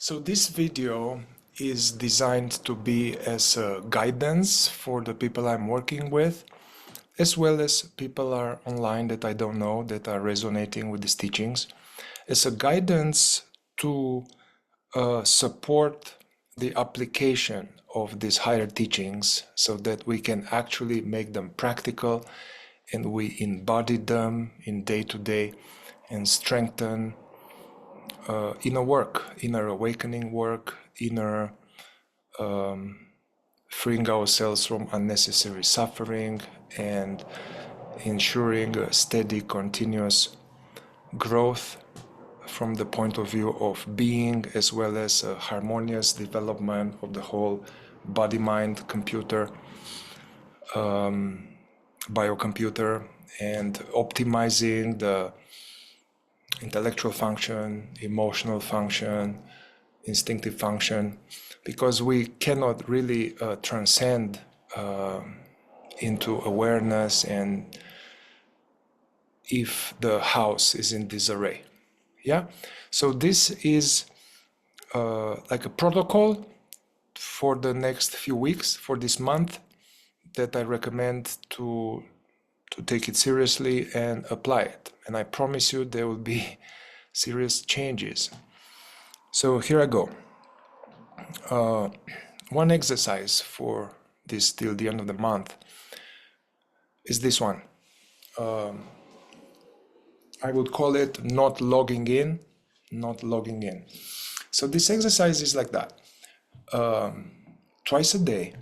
So this video is designed to be as a guidance for the people I'm working with, as well as people are online that I don't know that are resonating with these teachings, as a guidance to support the application of these higher teachings so that we can actually make them practical and we embody them in day-to-day and strengthen inner work, inner awakening work, inner freeing ourselves from unnecessary suffering and ensuring a steady, continuous growth from the point of view of being, as well as a harmonious development of the whole body-mind computer, biocomputer, and optimizing the intellectual function, emotional function, instinctive function, because we cannot really transcend into awareness and if the house is in disarray. Yeah, so this is like a protocol for the next few weeks, for this month, that I recommend to take it seriously and apply it. And I promise you there will be serious changes. So here I go. One exercise for this till the end of the month is this one. I would call it not logging in, not logging in. So this exercise is like that. Twice a day,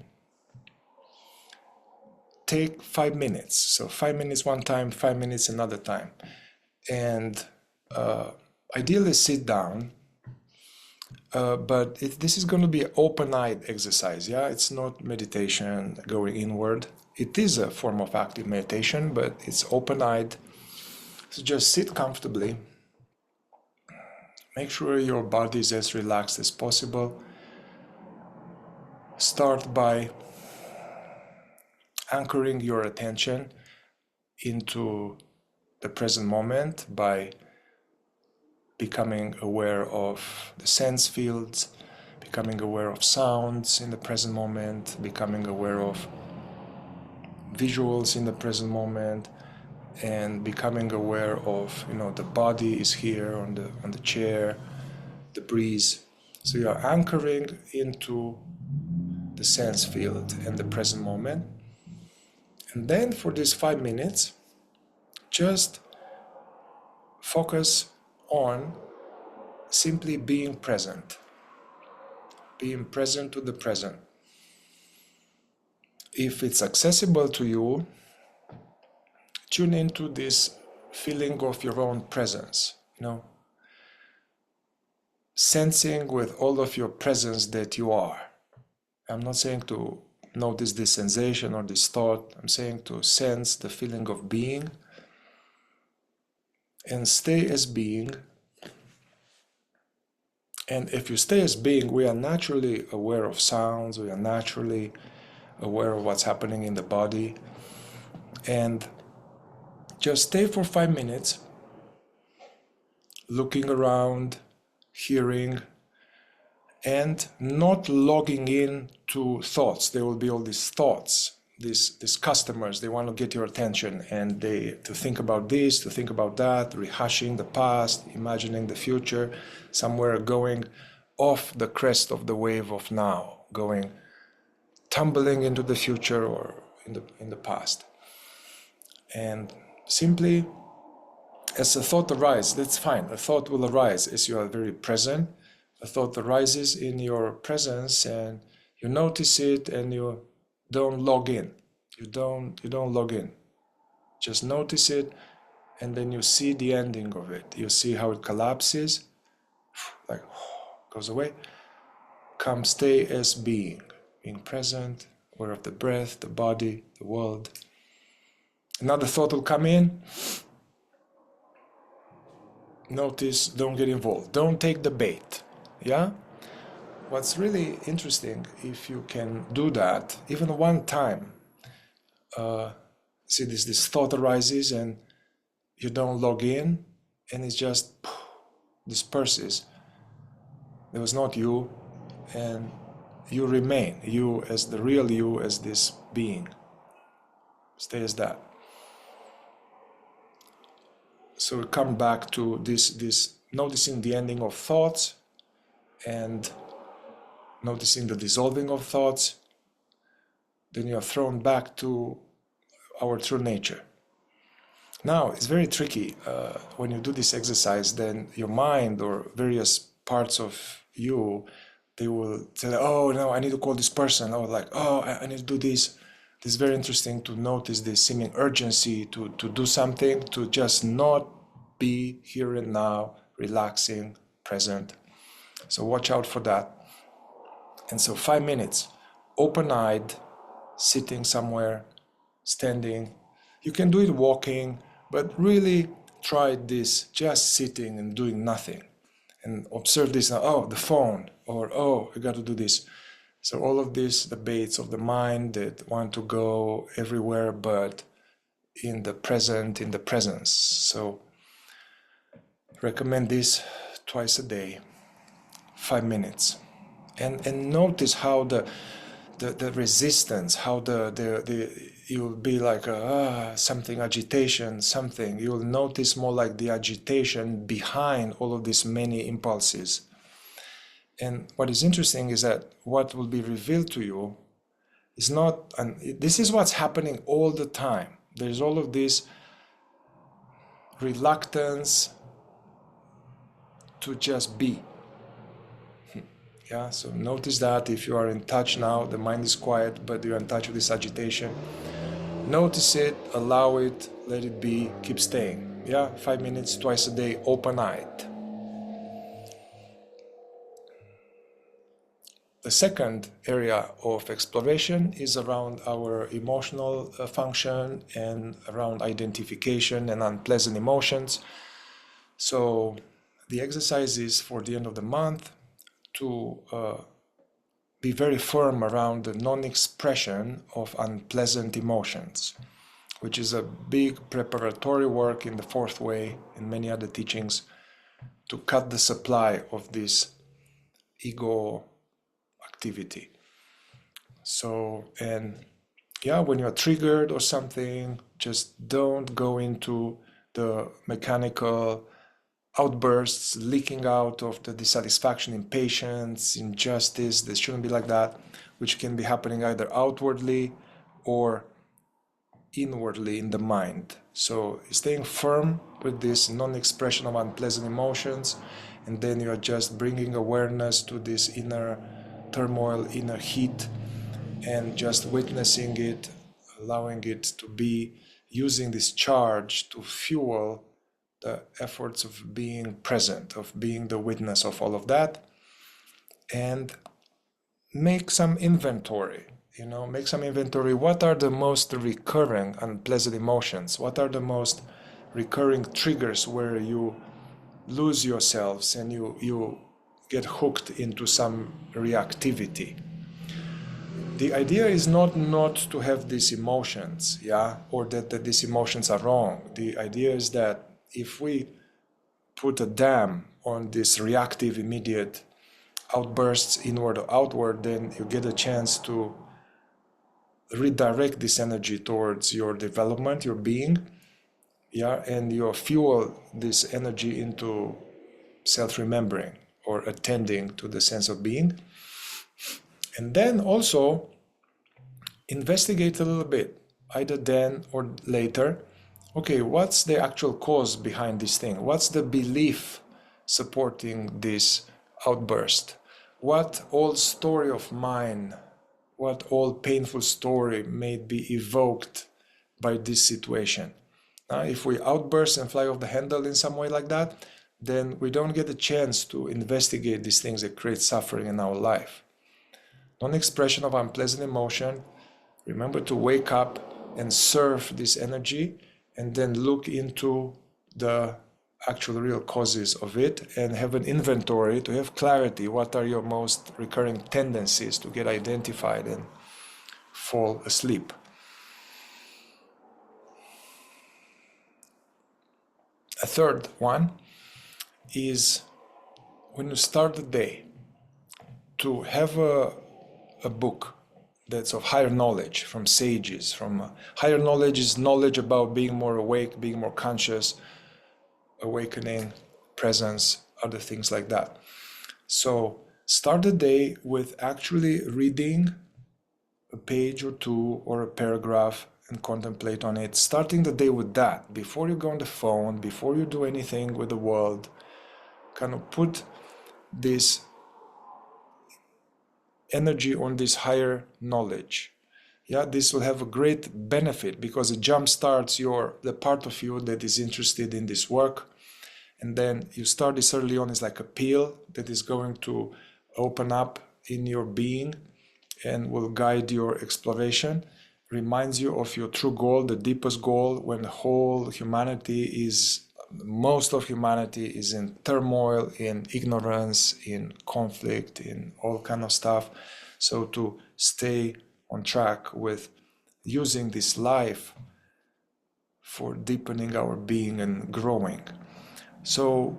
take 5 minutes. So 5 minutes one time, 5 minutes another time. And ideally sit down, but this is going to be an open-eyed exercise. Yeah, it's not meditation going inward. It is a form of active meditation, but it's open-eyed. So just sit comfortably. Make sure your body is as relaxed as possible. Start by anchoring your attention into the present moment by becoming aware of the sense fields, becoming aware of sounds in the present moment, becoming aware of visuals in the present moment, and becoming aware of, the body is here on the chair, the breeze. So you are anchoring into the sense field and the present moment. And then for these 5 minutes, just focus on simply being present to the present. If it's accessible to you, tune into this feeling of your own presence, sensing with all of your presence that you are. I'm not saying to notice this sensation or this thought. I'm saying to sense the feeling of being and stay as being. And if you stay as being, we are naturally aware of sounds, we are naturally aware of what's happening in the body. And just stay for 5 minutes, looking around, hearing, and not logging in to thoughts. There will be all these thoughts, these customers, they want to get your attention and to think about this, to think about that, rehashing the past, imagining the future, somewhere going off the crest of the wave of now, going tumbling into the future or in the past. And simply, as a thought arises, that's fine. A thought will arise as you are very present. A thought arises in your presence and you notice it and you don't log in. You don't log in. Just notice it and then you see the ending of it. You see how it collapses, like goes away. Come stay as being present, aware of the breath, the body, the world. Another thought will come in. Notice, don't get involved. Don't take the bait. Yeah? What's really interesting, if you can do that, even one time, see this thought arises and you don't log in and it just disperses. There was not you, and you remain, you as the real you, as this being. Stay as that. So we come back to this noticing the ending of thoughts and noticing the dissolving of thoughts. Then you are thrown back to our true nature. Now, it's very tricky. When you do this exercise, then your mind or various parts of you, they will say, oh, no, I need to call this person. Or like, oh, I need to do this. It's very interesting to notice this seeming urgency to do something, to just not be here and now, relaxing, present. So watch out for that. And so 5 minutes, open-eyed, sitting somewhere, standing. You can do it walking, but really try this, just sitting and doing nothing. And observe this, oh, the phone, or oh, I got to do this. So all of these debates of the mind that want to go everywhere, but in the present, in the presence. So recommend this twice a day, 5 minutes. And notice how the resistance, how you'll be like something agitation, something. You'll notice more like the agitation behind all of these many impulses. And what is interesting is that what will be revealed to you is not, and this is what's happening all the time. There's all of this reluctance to just be. Yeah, so notice that if you are in touch now, the mind is quiet, but you're in touch with this agitation. Notice it, allow it, let it be, keep staying. Yeah, 5 minutes, twice a day, open-eyed. The second area of exploration is around our emotional function and around identification and unpleasant emotions. So the exercise is for the end of the month to be very firm around the non-expression of unpleasant emotions, which is a big preparatory work in the fourth way and many other teachings to cut the supply of this ego activity. So, and yeah, when you're triggered or something, just don't go into the mechanical outbursts, leaking out of the dissatisfaction, impatience, injustice. This shouldn't be like that, which can be happening either outwardly or inwardly in the mind. So staying firm with this non-expression of unpleasant emotions, and then you're just bringing awareness to this inner turmoil, inner heat, and just witnessing it, allowing it to be, using this charge to fuel the efforts of being present, of being the witness of all of that, and make some inventory, make some inventory. What are the most recurring unpleasant emotions? What are the most recurring triggers where you lose yourselves and you get hooked into some reactivity? The idea is not to have these emotions, or that these emotions are wrong. The idea is that if we put a dam on this reactive immediate outbursts, inward or outward, then you get a chance to redirect this energy towards your development, your being, and you fuel this energy into self-remembering or attending to the sense of being. And then also investigate a little bit, either then or later. Okay, what's the actual cause behind this thing? What's the belief supporting this outburst? What old story of mine, what old painful story may be evoked by this situation? If we outburst and fly off the handle in some way like that, then we don't get a chance to investigate these things that create suffering in our life. Non-expression of unpleasant emotion. Remember to wake up and serve this energy, and then look into the actual real causes of it and have an inventory to have clarity. What are your most recurring tendencies to get identified and fall asleep? A third one is when you start the day, to have a book that's of higher knowledge from sages. From higher knowledge is knowledge about being more awake, being more conscious, awakening, presence, other things like that. So start the day with actually reading a page or two or a paragraph and contemplate on it. Starting the day with that, before you go on the phone, before you do anything with the world, kind of put this energy on this higher knowledge. Yeah, this will have a great benefit because it jumpstarts the part of you that is interested in this work. And then you start this early on. It's like a peel that is going to open up in your being and will guide your exploration. Reminds you of your true goal, the deepest goal, when most of humanity is in turmoil, in ignorance, in conflict, in all kind of stuff. So to stay on track with using this life for deepening our being and growing. So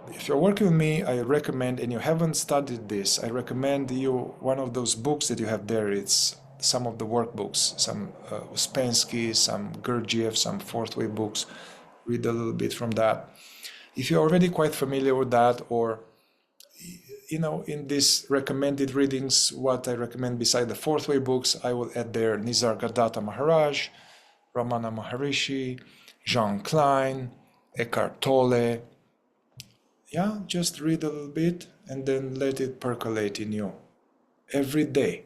if you're working with me, I recommend, and you haven't studied this, I recommend you one of those books that you have there. It's some of the workbooks, some Uspensky, some Gurdjieff, some Fourth Way books. Read a little bit from that. If you're already quite familiar with that, or in these recommended readings, what I recommend beside the Fourth Way books, I will add there Nisargadatta Maharaj, Ramana Maharishi, Jean Klein, Eckhart Tolle. Yeah, just read a little bit and then let it percolate in you every day,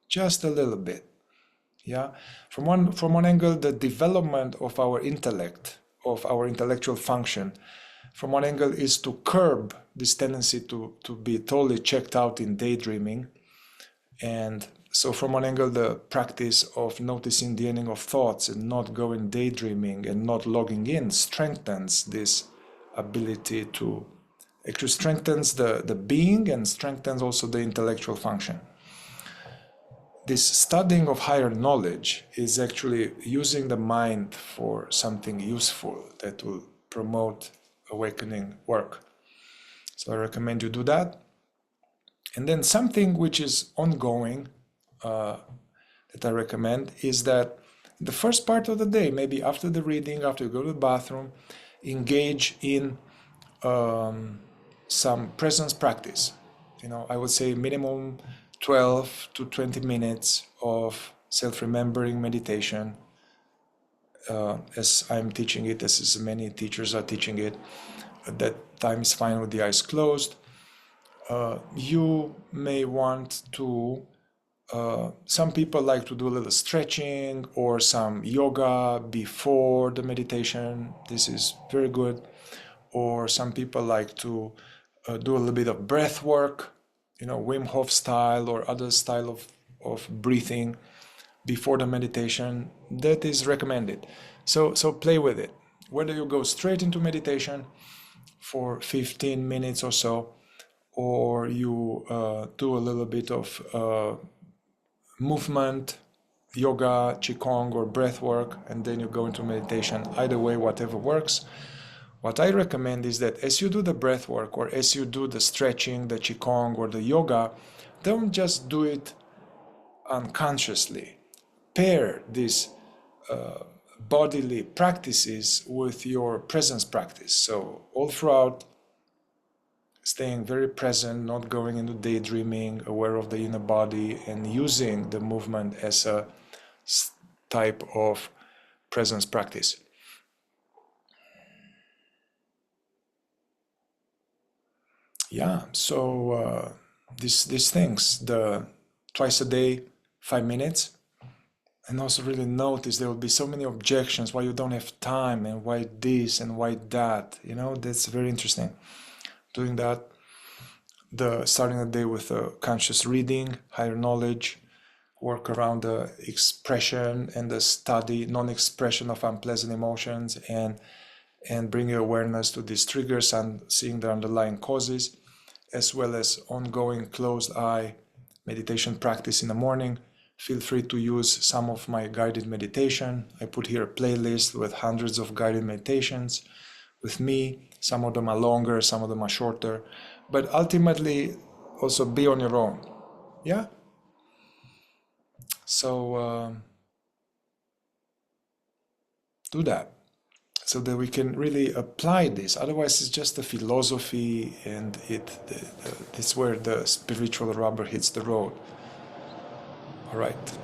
just a little bit. Yeah, from one angle, the development of our intellect, of our intellectual function, from one angle is to curb this tendency to be totally checked out in daydreaming. And so from one angle, the practice of noticing the ending of thoughts and not going daydreaming and not logging in strengthens this ability to, actually strengthens the being and strengthens also the intellectual function. This studying of higher knowledge is actually using the mind for something useful that will promote awakening work. So I recommend you do that. And then something which is ongoing that I recommend is that the first part of the day, maybe after the reading, after you go to the bathroom, engage in some presence practice. I would say minimum 12 to 20 minutes of self-remembering meditation, as I'm teaching it, as many teachers are teaching it. At that time is fine with the eyes closed. You may want to, some people like to do a little stretching or some yoga before the meditation. This is very good. Or some people like to do a little bit of breath work, Wim Hof style or other style of breathing before the meditation. That is recommended. So play with it. Whether you go straight into meditation for 15 minutes or so, or you do a little bit of movement, yoga, qigong, or breath work, and then you go into meditation. Either way, whatever works. What I recommend is that as you do the breath work, or as you do the stretching, the qigong, or the yoga, don't just do it unconsciously. Pair these bodily practices with your presence practice. So all throughout, staying very present, not going into daydreaming, aware of the inner body, and using the movement as a type of presence practice. Yeah, so these things, the twice a day, 5 minutes, and also really notice there will be so many objections, why you don't have time, and why this, and why that, that's very interesting. Doing that, starting the day with a conscious reading, higher knowledge, work around the expression and the study, non-expression of unpleasant emotions, and bring your awareness to these triggers and seeing the underlying causes, as well as ongoing closed eye meditation practice in the morning. Feel free to use some of my guided meditation. I put here a playlist with hundreds of guided meditations with me. Some of them are longer, some of them are shorter. But ultimately, also be on your own. Yeah. So do that, so that we can really apply this. Otherwise, it's just a philosophy, and it's where the spiritual rubber hits the road. All right.